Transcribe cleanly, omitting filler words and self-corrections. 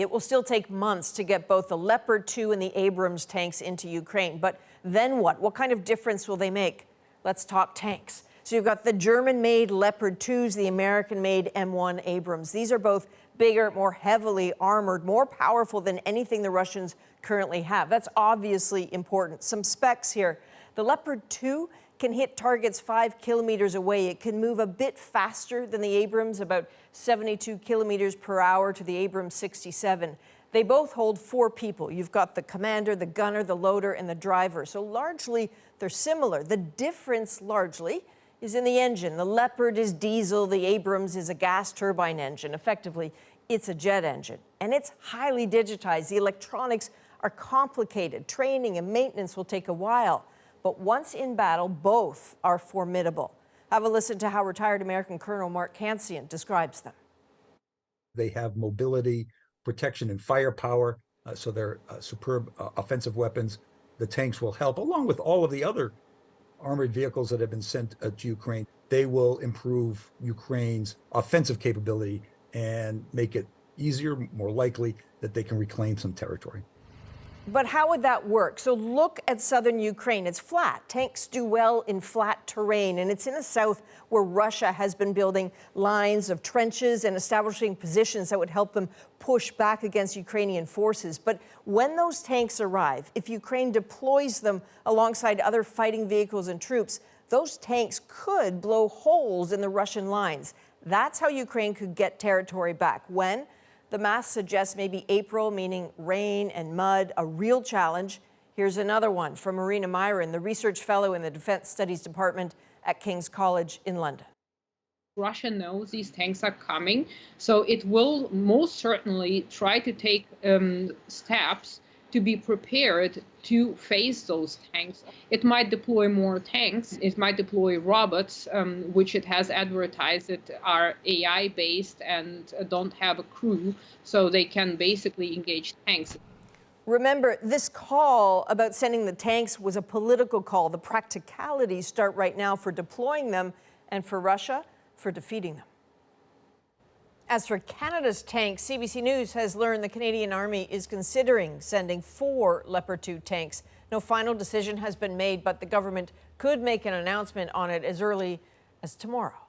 It will still take months to get both the Leopard 2 and the Abrams tanks into Ukraine. But then what? What kind of difference will they make? Let's talk tanks. So you've got the German-made Leopard 2s, the American-made M1 Abrams. These are both bigger, more heavily armored, more powerful than anything the Russians currently have. That's obviously important. Some specs here. The Leopard 2 can hit targets 5 kilometers away. It can move a bit faster than the Abrams, about 72 kilometers per hour to the Abrams 67. They both hold 4 people. You've got the commander, the gunner, the loader, and the driver. So largely, they're similar. The difference largely is in the engine. The Leopard is diesel, the Abrams is a gas turbine engine. Effectively, it's a jet engine. And it's highly digitized. The electronics are complicated. Training and maintenance will take a while. But once in battle, both are formidable. Have a listen to how retired American Colonel Mark Kansian describes them. They have mobility, protection, and firepower, so they're superb offensive weapons. The tanks will help, along with all of the other armored vehicles that have been sent to Ukraine. They will improve Ukraine's offensive capability and make it easier, more likely that they can reclaim some territory. But how would that work? So look at southern Ukraine. It's flat. Tanks do well in flat terrain, and it's in the south where Russia has been building lines of trenches and establishing positions that would help them push back against Ukrainian forces. But when those tanks arrive, if Ukraine deploys them alongside other fighting vehicles and troops, those tanks could blow holes in the Russian lines. That's how Ukraine could get territory back. When? The math suggests maybe April, meaning rain and mud, a real challenge. Here's another one from Marina Myron, the research fellow in the Defense Studies Department at King's College in London. Russia knows these tanks are coming, so it will most certainly try to take steps to be prepared to face those tanks. It might deploy more tanks. It might deploy robots, which it has advertised that are AI-based and don't have a crew, so they can basically engage tanks. Remember, this call about sending the tanks was a political call. The practicalities start right now for deploying them, and for Russia, for defeating them. As for Canada's tanks, CBC News has learned the Canadian Army is considering sending 4 Leopard 2 tanks. No final decision has been made, but the government could make an announcement on it as early as tomorrow.